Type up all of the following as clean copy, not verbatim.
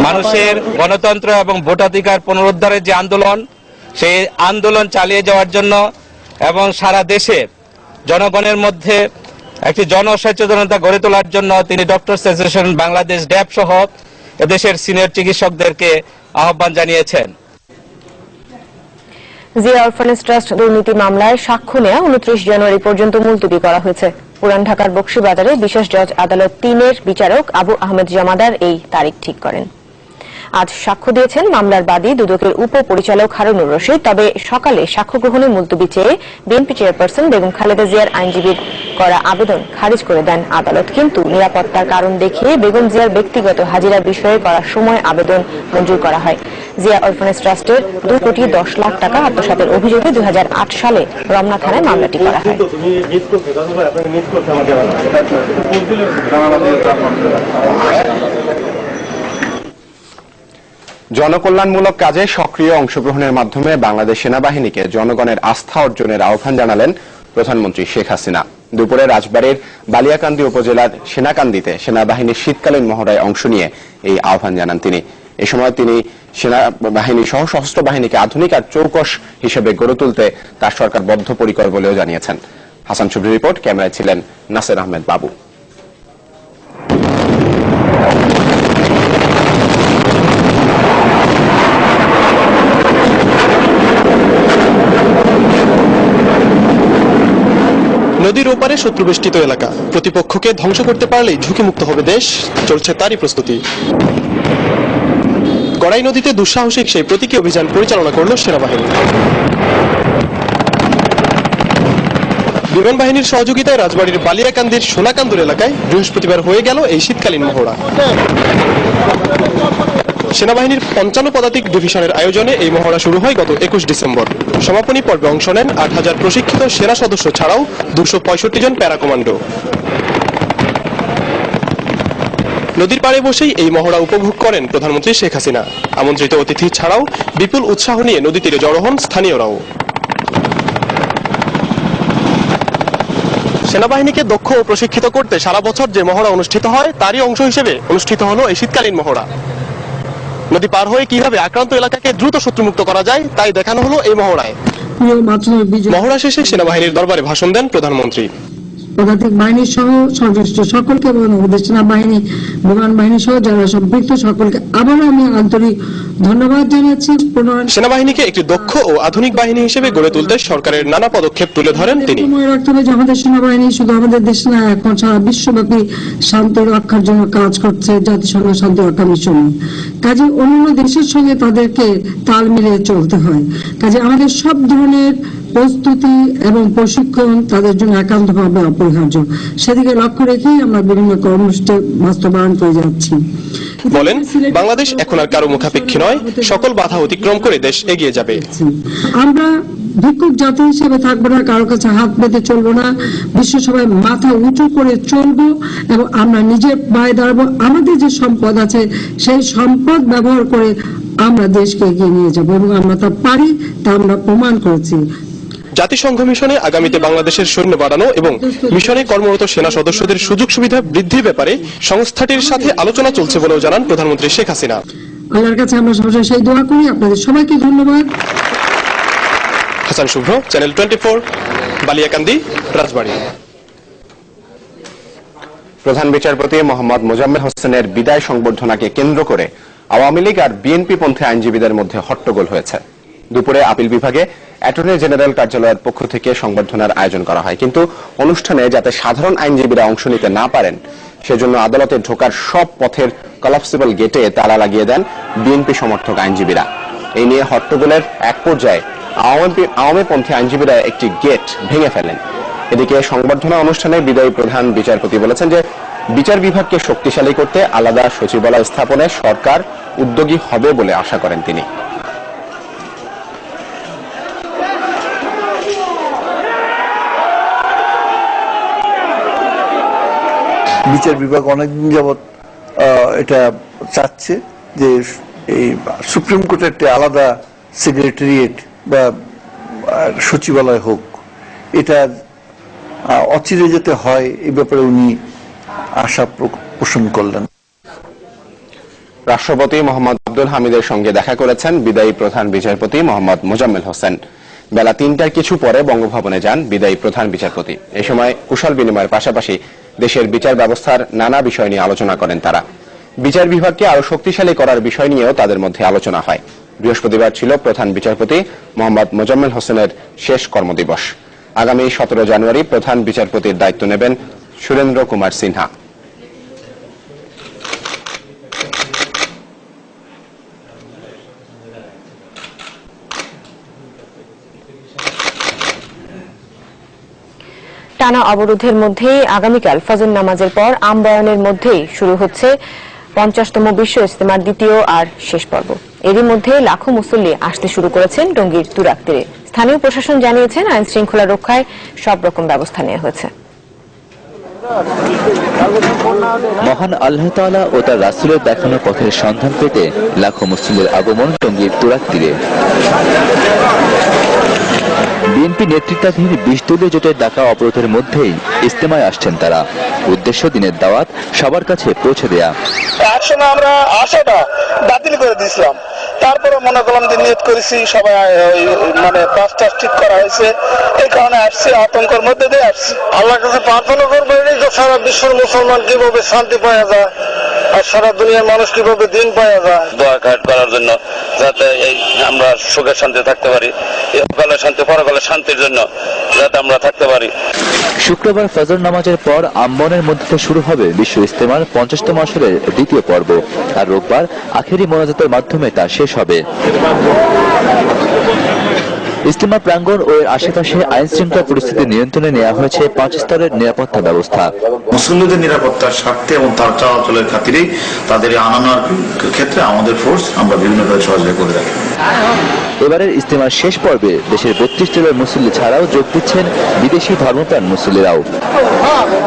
মানুষের গণতন্ত্র এবং ভোটাধিকার পুনরুদ্ধারের যে আন্দোলন, সেই আন্দোলন চালিয়ে যাওয়ার জন্য এবং সারা দেশে জনগণের মধ্যে একটি জনসচেতনতা গড়ে তোলার জন্য তিনি ডক্টরস অ্যাসোসিয়েশন বাংলাদেশ ড্যাব সহ এদেশের সিনিয়র চিকিৎসকদেরকে আহ্বান জানিয়েছেন। জিয়া অরফানেজ ট্রাস্ট দুর্নীতি মামলায় সাক্ষ্য নেওয়া 29 জানুয়ারি পর্যন্ত মুলতবি করা হয়েছে। পুরান ঢাকার বকশীবাজারে বিশেষ জজ আদালত 3-এর বিচারক আবু আহমেদ জামাদার এই তারিখ ঠিক করেন। আজ সাক্ষ্য দিয়েছেন মামলার বাদী দুদকের উপপরিচালক হারুনুর রশিদ। তবে সকালে সাক্ষ্য গ্রহণে মুলতবি চেয়ে বিএনপি চেয়ারপারসন বেগম খালেদা জিয়ার আইনজীবীর করা আবেদন খারিজ করে দেন আদালত। কিন্তু নিরাপত্তার কারণ দেখিয়ে বেগম জিয়ার ব্যক্তিগত হাজিরা বিষয়ে করার সময় আবেদন মঞ্জুর করা হয়। জিয়া অরফানেজ ট্রাস্টের 2 কোটি 10 লাখ টাকা আত্মসাতের অভিযোগে 2008 সালে রমনা থানায় মামলাটি করা হয়। জনকল্যাণমূলক কাজে সক্রিয় অংশগ্রহণের মাধ্যমে বাংলাদেশ সেনাবাহিনীকে জনগণের আস্থা অর্জনের আহ্বান জানালেন প্রধানমন্ত্রী শেখ হাসিনা। দুপুরে রাজবাড়ীর বালিয়াকান্দি উপজেলার সেনাকান্দিতে সেনাবাহিনীর শীতকালীন মহড়ায় অংশ নিয়ে এই আহ্বান জানান তিনি। এ সময় তিনি সেনাবাহিনী সহ সশস্ত্র বাহিনীকে আধুনিক আর চৌকস হিসেবে গড়ে তুলতে তার সরকার বদ্ধপরিকর বলেও জানিয়েছেন। হাসান শুভ্রির রিপোর্ট, ক্যামেরায় ছিলেন নাসির আহমেদ বাবু। নদীর ওপারে শত্রুবেষ্টিত এলাকা, প্রতিপক্ষকে ধ্বংস করতে পারলেই ঝুঁকিমুক্ত হবে দেশ, চলছে তারই প্রস্তুতি। গড়াই নদীতে দুঃসাহসিক সেই প্রতীকী অভিযান পরিচালনা করল সেনাবাহিনী। বিমান বাহিনীর সহযোগিতায় রাজবাড়ীর বালিয়াকান্দির সোনাকান্দুর এলাকায় বৃহস্পতিবার হয়ে গেল এই শীতকালীন মহড়া। সেনাবাহিনীর 55 পদাতিক ডিভিশনের আয়োজনে এই মহড়া শুরু হয় গত 21 ডিসেম্বর। সমাপনী পর্বে অংশ নেন 8000 প্রশিক্ষিত সেনা সদস্য ছাড়াও 265 জন প্যারা কমান্ডো। নদীর পাড়ে বসেই এই মহড়া উপভোগ করেন প্রধানমন্ত্রী শেখ হাসিনা। আমন্ত্রিত অতিথি ছাড়াও বিপুল উৎসাহ নিয়ে নদী তীরে জড়ো হন স্থানীয়রাও। সেনাবাহিনীকে দক্ষ ও প্রশিক্ষিত করতে সারা বছর যে মহড়া অনুষ্ঠিত হয় তারই অংশ হিসেবে অনুষ্ঠিত হলো এই শীতকালীন মহড়া। নদী পার হয়ে কিভাবে আক্রান্ত এলাকাকে দ্রুত শত্রুমুক্ত করা যায় তাই দেখানো হলো এই মহড়ায়। মহড়া শেষে সেনাবাহিনীর দরবারে ভাষণ দেন প্রধানমন্ত্রী। পদাতিক বাহিনী সহ সংশ্লিষ্ট সকলকে এবং আমাদের সেনাবাহিনী, বিমান বাহিনী সহ যারা সম্পৃক্ত সকলকে আবারও আমি আন্তরিক ধন্যবাদ জানাচ্ছি। সেনাবাহিনীকে একটি দক্ষ ও আধুনিক বাহিনী হিসেবে গড়ে তুলতে সরকারের নানা পদক্ষেপ তুলে ধরেন তিনি। মনে রাখতে হবে যে আমাদের সেনাবাহিনী শুধু আমাদের দেশ না, এখন সারা বিশ্বব্যাপী শান্তি রক্ষার জন্য কাজ করছে, জাতিসংঘ শান্তি রক্ষা মিশন। কাজে অন্য দেশের সঙ্গে তাদেরকে তাল মিলিয়ে চলতে হয়। কাজে আমাদের সব ধরনের প্রস্তুতি এবং প্রশিক্ষণ তাদের জন্য একান্তভাবে অপরিহার্য। সেদিকে লক্ষ্য রেখেই আমরা বিভিন্ন কর্মসূচি বাস্তবায়ন করে যাচ্ছি। বলেন, বাংলাদেশ এখন আর কারো মুখাপেক্ষী নয়, সকল বাধা অতিক্রম করে দেশ এগিয়ে যাবে। আমরা ভিক্ষুক জাতি হিসেবে থাকবো না, কারো কাছে হাত পেতে চলবো না, বিশ্ব সবাই মাথা উঁচু করে চলবো এবং আমরা নিজের পায়ে দাঁড়াবো। আমাদের যে সম্পদ আছে সেই সম্পদ ব্যবহার করে আমরা দেশকে এগিয়ে নিয়ে যাবো এবং আমরা তা পারি, তা আমরা প্রমাণ করেছি। জাতিসংঘ মিশনে আগামীতে বাংলাদেশের সৈন্য বাড়ানো এবং মিশনে কর্মরত সেনা সদস্যদের সুযোগ সুবিধা বৃদ্ধির ব্যাপারে সংস্থাটির সাথে আলোচনা চলছে বলেও জানান প্রধানমন্ত্রী শেখ হাসিনা। আল্লাহর কাছে আমরা সবসময় সেই দোয়া করি। আপনাদের সবাইকে ধন্যবাদ। হাসান শুভ্র, চ্যানেল 24, বালিয়াকান্দি, রাজবাড়ী। প্রধান বিচারপতি মোহাম্মদ মোজাম্মেল হোসেনের বিদায় সংবর্ধনাকে কেন্দ্র করে আওয়ামী লীগ আর বিএনপি পন্থী আইনজীবীদের মধ্যে হট্টগোল হয়েছে। দুপুরে আপিল বিভাগে অ্যাটর্নি জেনারেল কার্যালয়ের পক্ষ থেকে সংবর্ধনার আয়োজন করা হয়, কিন্তু অনুষ্ঠানে যাতে সাধারণ আইনজীবীরা অংশ নিতে না পারেন সেজন্য আদালতে ঢোকার সব পথের কলাপসিবল গেটে তালা লাগিয়ে দেন বিএনপি সমর্থক আইনজীবীরা। এই নিয়ে হট্টগোলের এক পর্যায়ে আওয়ামীপন্থী আইনজীবীরা একটি গেট ভেঙে ফেলেন। এদিকে সংবর্ধনা অনুষ্ঠানে বিদায়ী প্রধান বিচারপতি বলেছেন যে বিচার বিভাগকে শক্তিশালী করতে আলাদা সচিবালয় স্থাপনে সরকার উদ্যোগী হবে বলে আশা করেন তিনি। বিচার বিভাগ অনেকদিন যাবৎ এটা চাচ্ছে যে এই সুপ্রিম কোর্টের একটা আলাদা সেক্রেটারিয়েট বা সচিবালয় হোক। এটা অচিরে যেতে হয়, এই ব্যাপারে উনি আশা পোষণ করলেন। রাষ্ট্রপতি মোহাম্মদ আব্দুল হামিদের সঙ্গে দেখা করেছেন বিদায়ী প্রধান বিচারপতি মোহাম্মদ মোজাম্মেল হোসেন। বেলা ৩টার কিছু পরে বঙ্গভবনে যান বিদায়ী প্রধান বিচারপতি। এই সময় কুশল বিনিময়ের পাশাপাশি দেশের বিচার ব্যবস্থার নানা বিষয় নিয়ে আলোচনা করেন তারা। বিচার বিভাগকে আরো শক্তিশালী করার বিষয় নিয়েও তাদের মধ্যে আলোচনা হয়। বৃহস্পতিবার ছিল প্রধান বিচারপতি মোহাম্মদ মোজাম্মেল হোসেনের শেষ কর্মদিবস। আগামী 17 জানুয়ারি প্রধান বিচারপতির দায়িত্ব নেবেন সুরেন্দ্র কুমার সিনহা। টানা অবরোধের মধ্যে আগামীকাল ফজর নামাজের পর আমবায়নের মধ্যেই শুরু হচ্ছে 50তম বিশ্ব ইজতেমার দ্বিতীয় আর শেষ পর্ব। এরই মধ্যে লাখো মুসল্লি আসতে শুরু করেছেন টঙ্গীর তুরাগ তীরে। স্থানীয় প্রশাসন জানিয়েছেন আইন শৃঙ্খলা রক্ষায় সব রকম ব্যবস্থা নেওয়া হয়েছে। মহান আল্লাহ তাআলা ও তার রাসূলের দেখানো পথের সন্ধান পেতে লাখো মুসল্লির আগমন টঙ্গীর তুরাগ তীরে। বিএনপি নেতৃত্বাধীন 20 দলীয় জোটের ডাকা অবরোধের মধ্যেই ইজতেমায় আসছেন তারা। উদ্দেশ্য দিনের দাওয়াত সবার কাছে পৌঁছে দেয়া। একসময় আমরা আশাটা বাতিল করে দিয়েছিলাম, তারপরে মনে করলাম যে নিয়ত করেছি সবাই মানে পাঁচটা ঠিক করা হয়েছে, এই কারণে আসছি, আতঙ্কের মধ্যে দিয়ে আসছি। আল্লাহর কাছে প্রার্থনা করবো যে সারা বিশ্বের মুসলমান কিভাবে শান্তি পাওয়া যায় আর সারা দুনিয়ার মানুষ কিভাবে দিন পাওয়া যায়। দোয়া করার জন্য যাতে এই আমরা সুখে শান্তি থাকতে পারি, ইহকালে শান্তি পরকালে শান্তির জন্য যাতে আমরা থাকতে পারি। শুক্রবার ফজর নামাজের পর আমবনের মধ্যে শুরু হবে বিশ্ব ইজতেমার 50তম আসরের দ্বিতীয় পর্ব। আর রোববার আখেরি মোনাজাতের মাধ্যমে তা শেষ হবে। ইজতেমা প্রাঙ্গণ ও এর আশেপাশে আইন শৃঙ্খলা পরিস্থিতি নিয়ন্ত্রণে নেওয়া হয়েছে 5 স্তরের নিরাপত্তা ব্যবস্থা। মুসল্লিদের নিরাপত্তার স্বার্থে এবং তার চলাচলের খাতিরেই তাদের আনানোর ক্ষেত্রে আমাদের ফোর্স আমরা বিভিন্নভাবে সহযোগিতা করে থাকি। এবারের ইজতেমার শেষ পর্বে দেশের 32 জেলার মুসল্লি ছাড়াও যোগ দিচ্ছেন বিদেশি ধর্মপ্রাণ মুসল্লিরাও।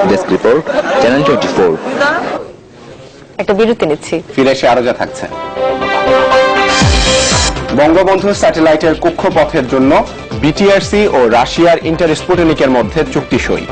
Desk report, channel 24। একটা বিরতি নিচ্ছি, ফিরে এসে আরো যা থাকছে। বঙ্গবন্ধু স্যাটেলাইটের কক্ষপথের জন্য বিটিআরসি ও রাশিয়ার ইন্টার স্পুটনিকের মধ্যে চুক্তি সই।